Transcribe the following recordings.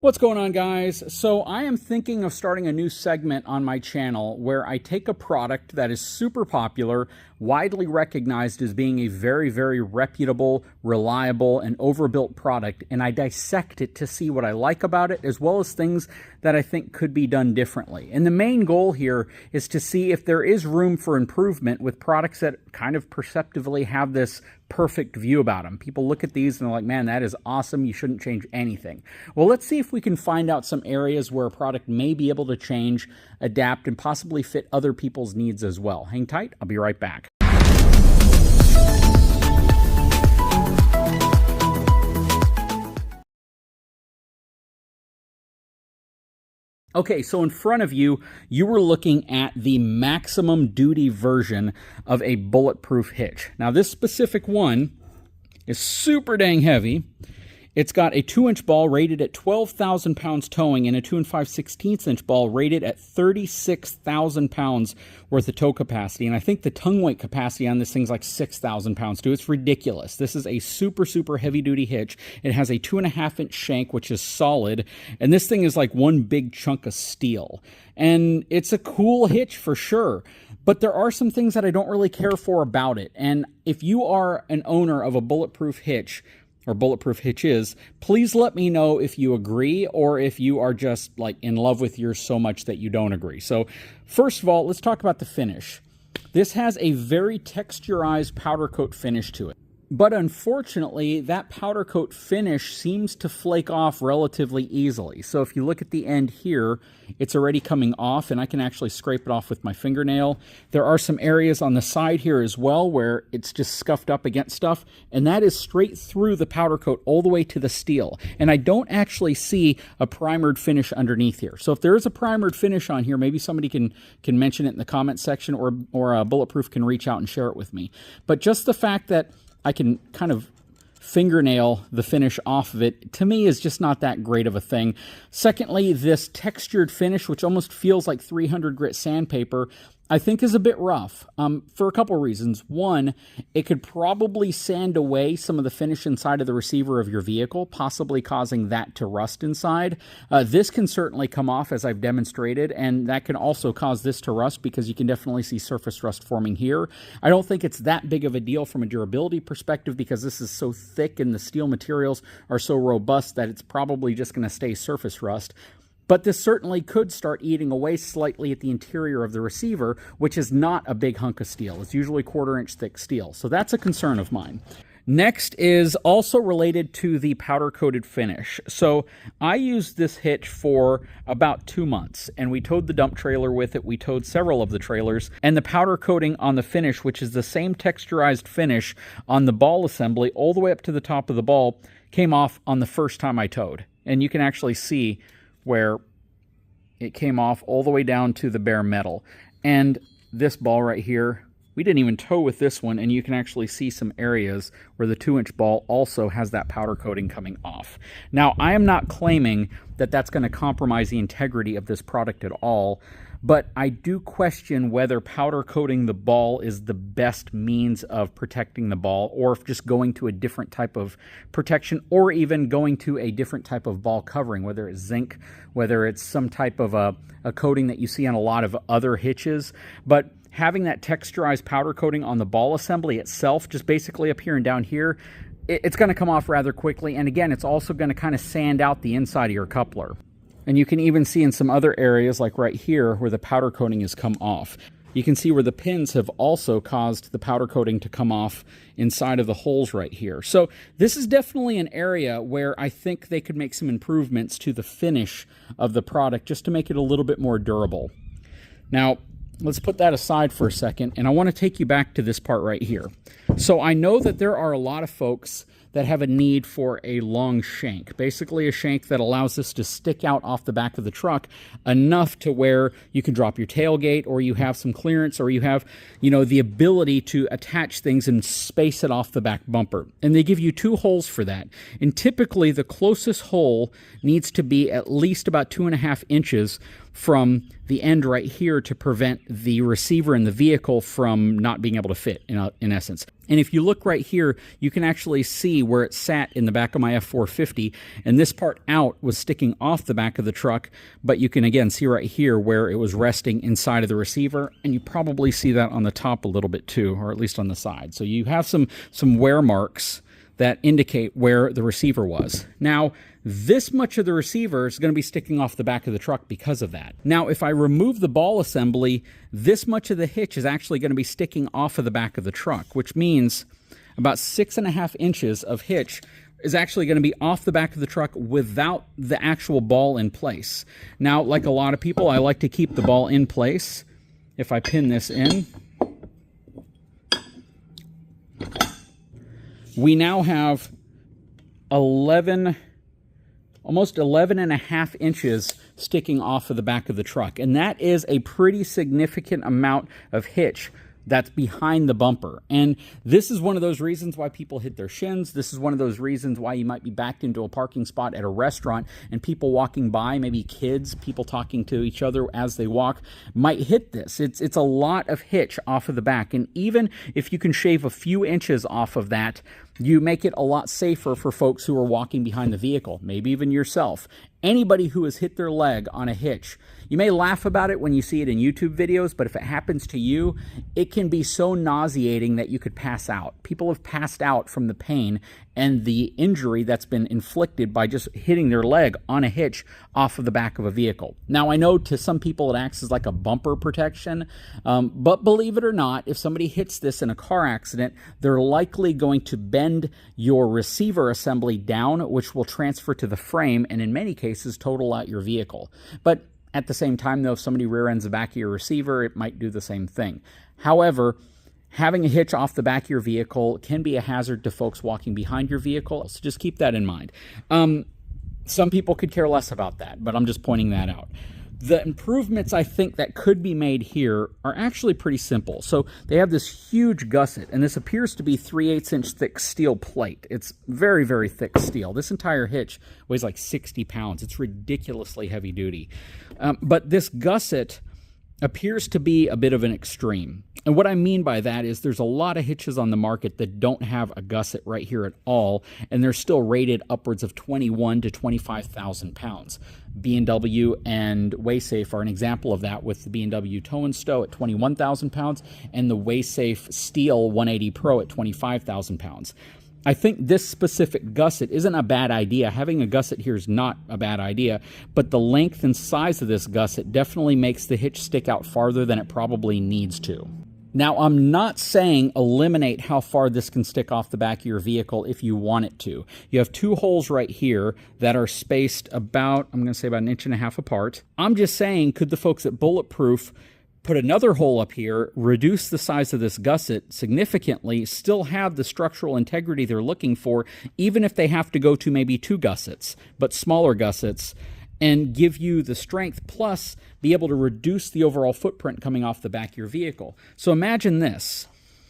What's going on, guys? So I am thinking of starting a new segment on my channel where I take a product that is super popular, widely recognized as being a very, very reputable, reliable, and overbuilt product, and I dissect it to see what I like about it, as well as things that I think could be done differently. And the main goal here is to see if there is room for improvement with products that kind of perceptively have this perfect view about them. People look at these and they're like, man, that is awesome. You shouldn't change anything. Well, let's see if we can find out some areas where a product may be able to change, adapt, and possibly fit other people's needs as well. Hang tight. I'll be right back. Okay, so in front of you, you were looking at the maximum duty version of a bulletproof hitch. Now, this specific one is super dang heavy. It's got a 2-inch ball rated at 12,000 pounds towing and a 2 5/16" ball rated at 36,000 pounds worth of tow capacity. And I think the tongue weight capacity on this thing's like 6,000 pounds too. It's ridiculous. This is a super, super heavy duty hitch. It has a 2.5-inch shank, which is solid. And this thing is like one big chunk of steel. And it's a cool hitch for sure. But there are some things that I don't really care for about it. And if you are an owner of a bulletproof hitch, or bulletproof hitches, please let me know if you agree or if you are just like in love with yours so much that you don't agree. So first of all, let's talk about the finish. This has a very texturized powder coat finish to it. But unfortunately, that powder coat finish seems to flake off relatively easily. So if you look at the end here, it's already coming off, and I can actually scrape it off with my fingernail. There are some areas on the side here as well where it's just scuffed up against stuff, and that is straight through the powder coat all the way to the steel. And I don't actually see a primered finish underneath here. So if there is a primered finish on here, maybe somebody can mention it in the comment section, or Bulletproof can reach out and share it with me. But just the fact that I can kind of fingernail the finish off of it, to me, is just not that great of a thing. Secondly, this textured finish, which almost feels like 300 grit sandpaper, I think is a bit rough for a couple reasons. One, it could probably sand away some of the finish inside of the receiver of your vehicle, possibly causing that to rust inside. This can certainly come off, as I've demonstrated, and that can also cause this to rust because you can definitely see surface rust forming here. I don't think it's that big of a deal from a durability perspective because this is so thick and the steel materials are so robust that it's probably just going to stay surface rust. But this certainly could start eating away slightly at the interior of the receiver, which is not a big hunk of steel. It's usually 1/4-inch thick steel. So that's a concern of mine. Next is also related to the powder-coated finish. So I used this hitch for about 2 months, and we towed the dump trailer with it. We towed several of the trailers, and the powder coating on the finish, which is the same texturized finish on the ball assembly all the way up to the top of the ball, came off on the first time I towed. And you can actually see where it came off all the way down to the bare metal. And this ball right here, we didn't even tow with this one, and you can actually see some areas where the 2-inch ball also has that powder coating coming off. Now, I am not claiming that that's going to compromise the integrity of this product at all, but I do question whether powder coating the ball is the best means of protecting the ball, or if just going to a different type of protection, or even going to a different type of ball covering, whether it's zinc, whether it's some type of a coating that you see on a lot of other hitches. But having that texturized powder coating on the ball assembly itself, just basically up here and down here, it's going to come off rather quickly. And again, it's also going to kind of sand out the inside of your coupler. And you can even see in some other areas, like right here, where the powder coating has come off. You can see where the pins have also caused the powder coating to come off inside of the holes right here. So this is definitely an area where I think they could make some improvements to the finish of the product just to make it a little bit more durable. Now, let's put that aside for a second, and I want to take you back to this part right here. So I know that there are a lot of folks that have a need for a long shank, basically a shank that allows this to stick out off the back of the truck enough to where you can drop your tailgate, or you have some clearance, or you have, the ability to attach things and space it off the back bumper. And they give you 2 holes for that. And typically the closest hole needs to be at least about 2.5 inches from the end right here to prevent the receiver in the vehicle from not being able to fit, in essence. And if you look right here, you can actually see where it sat in the back of my F450, and this part out was sticking off the back of the truck, but you can again see right here where it was resting inside of the receiver, and you probably see that on the top a little bit too, or at least on the side. So you have some wear marks that indicate where the receiver was. Now, this much of the receiver is going to be sticking off the back of the truck because of that. Now, if I remove the ball assembly, this much of the hitch is actually going to be sticking off of the back of the truck, which means about 6.5 inches of hitch is actually going to be off the back of the truck without the actual ball in place. Now, like a lot of people, I like to keep the ball in place. If I pin this in, we now have almost 11.5 inches sticking off of the back of the truck. And that is a pretty significant amount of hitch that's behind the bumper. And this is one of those reasons why people hit their shins. This is one of those reasons why you might be backed into a parking spot at a restaurant and people walking by, maybe kids, people talking to each other as they walk, might hit this. It's a lot of hitch off of the back. And even if you can shave a few inches off of that, you make it a lot safer for folks who are walking behind the vehicle, maybe even yourself. Anybody who has hit their leg on a hitch, you may laugh about it when you see it in YouTube videos, but if it happens to you, it can be so nauseating that you could pass out. People have passed out from the pain and the injury that's been inflicted by just hitting their leg on a hitch off of the back of a vehicle. Now, I know to some people it acts as like a bumper protection, but believe it or not, if somebody hits this in a car accident, they're likely going to bend your receiver assembly down, which will transfer to the frame and in many cases total out your vehicle. But at the same time, though, if somebody rear ends the back of your receiver, it might do the same thing. However, having a hitch off the back of your vehicle can be a hazard to folks walking behind your vehicle, so just keep that in mind. Some people could care less about that, but I'm just pointing that out. The improvements I think that could be made here are actually pretty simple. So they have this huge gusset, and this appears to be 3/8 inch thick steel plate. It's very, very thick steel. This entire hitch weighs like 60 pounds. It's ridiculously heavy duty. But this gusset appears to be a bit of an extreme. And what I mean by that is there's a lot of hitches on the market that don't have a gusset right here at all, and they're still rated upwards of 21 to 25,000 pounds. B&W and WaySafe are an example of that, with the B&W Tow and Stow at 21,000 pounds and the WaySafe Steel 180 Pro at 25,000 pounds. I think this specific gusset isn't a bad idea. Having a gusset here is not a bad idea, but the length and size of this gusset definitely makes the hitch stick out farther than it probably needs to. Now, I'm not saying eliminate how far this can stick off the back of your vehicle if you want it to. You have two holes right here that are spaced about, I'm going to say about 1.5 inches apart. I'm just saying, could the folks at Bulletproof put another hole up here, reduce the size of this gusset significantly, still have the structural integrity they're looking for, even if they have to go to maybe 2 gussets, but smaller gussets, and give you the strength, plus be able to reduce the overall footprint coming off the back of your vehicle. So imagine this.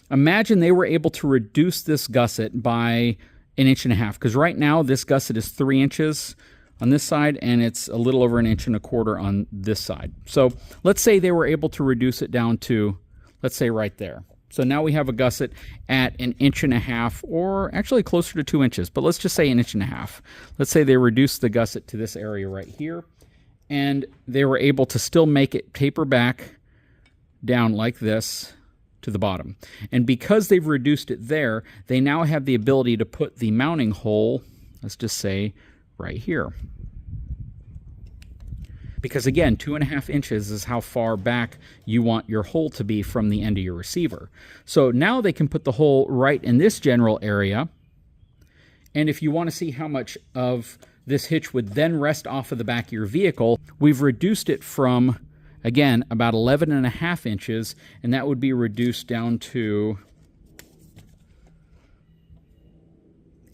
Imagine they were able to reduce this gusset by 1.5 inches, because right now this gusset is 3 inches on this side, and it's a little over 1.25 inches on this side. So let's say they were able to reduce it down to, let's say right there. So now we have a gusset at 1.5 inches, or actually closer to 2 inches, but let's just say 1.5 inches. Let's say they reduced the gusset to this area right here, and they were able to still make it taper back down like this to the bottom. And because they've reduced it there, they now have the ability to put the mounting hole, let's just say, right here. Because again, 2.5 inches is how far back you want your hole to be from the end of your receiver. So now they can put the hole right in this general area. And if you want to see how much of this hitch would then rest off of the back of your vehicle, we've reduced it from, again, about 11.5 inches, and that would be reduced down to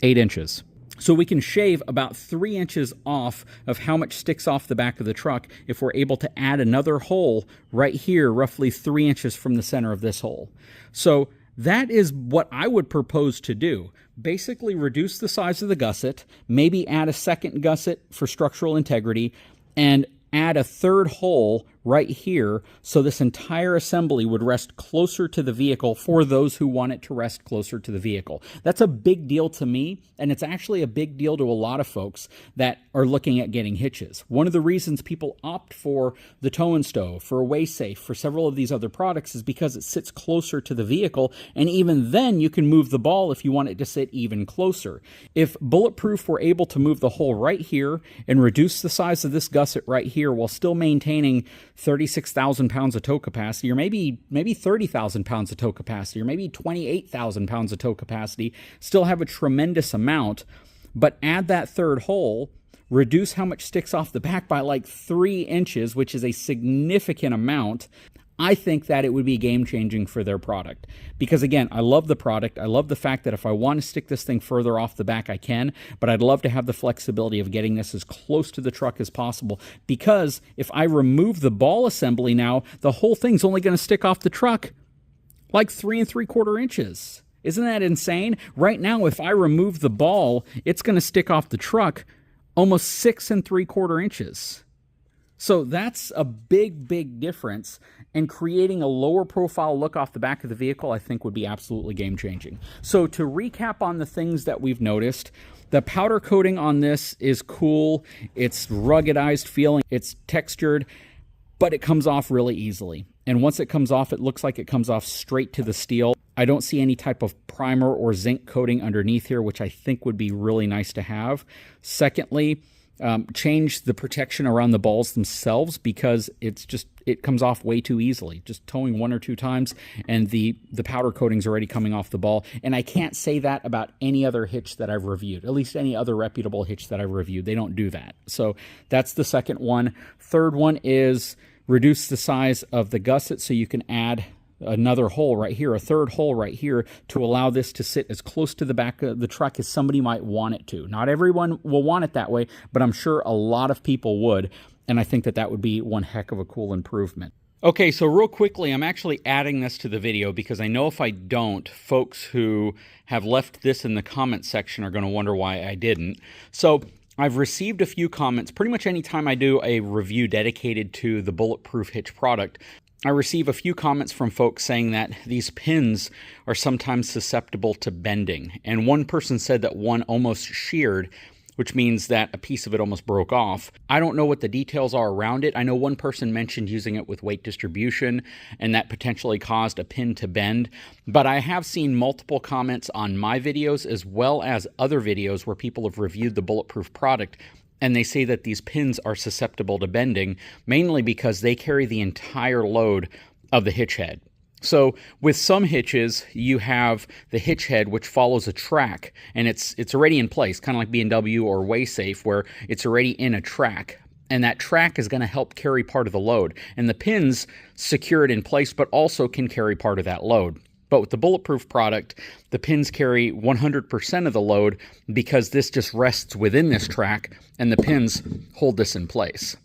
8 inches. So we can shave about 3 inches off of how much sticks off the back of the truck if we're able to add another hole right here, roughly 3 inches from the center of this hole. So that is what I would propose to do. Basically reduce the size of the gusset, maybe add a second gusset for structural integrity, and add a third hole right here, so this entire assembly would rest closer to the vehicle for those who want it to rest closer to the vehicle. That's a big deal to me, and it's actually a big deal to a lot of folks that are looking at getting hitches. One of the reasons people opt for the tow and stow, for a WaySafe, for several of these other products is because it sits closer to the vehicle, and even then you can move the ball if you want it to sit even closer. If Bulletproof were able to move the hole right here and reduce the size of this gusset right here while still maintaining 36,000 pounds of tow capacity, or maybe 30,000 pounds of tow capacity, or maybe 28,000 pounds of tow capacity, still have a tremendous amount, but add that third hole, reduce how much sticks off the back by like 3 inches, which is a significant amount, I think that it would be game-changing for their product. Because again, I love the product. I love the fact that if I want to stick this thing further off the back, I can, but I'd love to have the flexibility of getting this as close to the truck as possible, because if I remove the ball assembly now, the whole thing's only going to stick off the truck like 3 3/4 inches. Isn't that insane? Right now, if I remove the ball, it's going to stick off the truck almost 6 3/4 inches. So that's a big, big difference, and creating a lower profile look off the back of the vehicle, I think, would be absolutely game-changing. So to recap on the things that we've noticed, the powder coating on this is cool. It's ruggedized feeling. It's textured, but it comes off really easily. And once it comes off, it looks like it comes off straight to the steel. I don't see any type of primer or zinc coating underneath here, which I think would be really nice to have. Secondly, change the protection around the balls themselves, because it comes off way too easily. Just towing 1 or 2 times and the powder coating's already coming off the ball. And I can't say that about any other hitch that I've reviewed, at least any other reputable hitch that I've reviewed. They don't do that. So that's the second one. Third one is reduce the size of the gusset so you can add another hole right here, a third hole right here, to allow this to sit as close to the back of the truck as somebody might want it to. Not everyone will want it that way, but I'm sure a lot of people would, and I think that that would be one heck of a cool improvement. Okay, so real quickly, I'm actually adding this to the video because I know if I don't, folks who have left this in the comment section are going to wonder why I didn't. So I've received a few comments pretty much anytime I do a review dedicated to the Bulletproof Hitch product. I receive a few comments from folks saying that these pins are sometimes susceptible to bending. And one person said that one almost sheared, which means that a piece of it almost broke off. I don't know what the details are around it. I know one person mentioned using it with weight distribution, and that potentially caused a pin to bend. But I have seen multiple comments on my videos as well as other videos where people have reviewed the Bulletproof product, and they say that these pins are susceptible to bending, mainly because they carry the entire load of the hitch head. So with some hitches, you have the hitch head, which follows a track, and it's already in place, kind of like B&W or WaySafe, where it's already in a track. And that track is going to help carry part of the load. And the pins secure it in place, but also can carry part of that load. But with the Bulletproof product, the pins carry 100% of the load because this just rests within this track, and the pins hold this in place.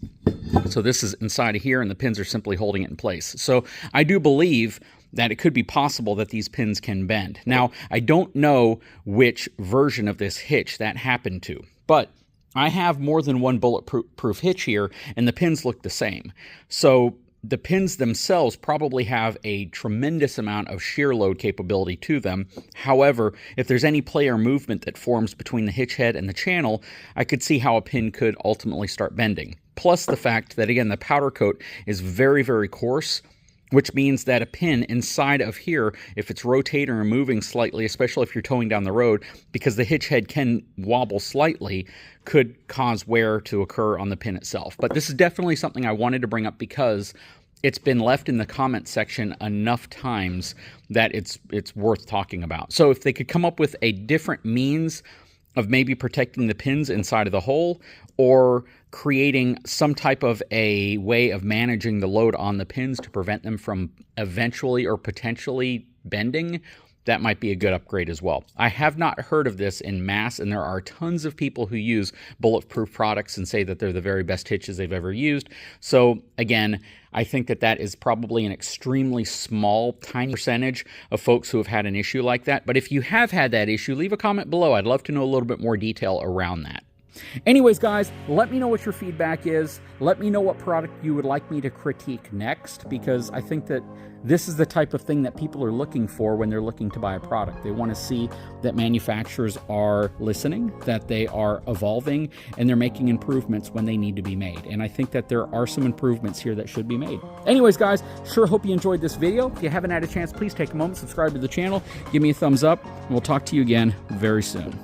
So this is inside of here, and the pins are simply holding it in place. So I do believe that it could be possible that these pins can bend. Now, I don't know which version of this hitch that happened to, but I have more than one Bulletproof hitch here, and the pins look the same. So the pins themselves probably have a tremendous amount of shear load capability to them. However, if there's any play or movement that forms between the hitch head and the channel, I could see how a pin could ultimately start bending. Plus the fact that, again, the powder coat is very, very coarse, which means that a pin inside of here, if it's rotating or moving slightly, especially if you're towing down the road, because the hitch head can wobble slightly, could cause wear to occur on the pin itself. But this is definitely something I wanted to bring up because it's been left in the comment section enough times that it's worth talking about. So if they could come up with a different means of maybe protecting the pins inside of the hole, or creating some type of a way of managing the load on the pins to prevent them from eventually or potentially bending, that might be a good upgrade as well. I have not heard of this in mass, and there are tons of people who use Bulletproof products and say that they're the very best hitches they've ever used. So again, I think that that is probably an extremely small, tiny percentage of folks who have had an issue like that. But if you have had that issue, leave a comment below. I'd love to know a little bit more detail around that. Anyways, guys, let me know what your feedback is. Let me know what product you would like me to critique next, because I think that this is the type of thing that people are looking for when they're looking to buy a product. They want to see that manufacturers are listening, that they are evolving, and they're making improvements when they need to be made. And I think that there are some improvements here that should be made. Anyways, guys, sure hope you enjoyed this video. If you haven't had a chance, please take a moment, subscribe to the channel, give me a thumbs up, and we'll talk to you again very soon.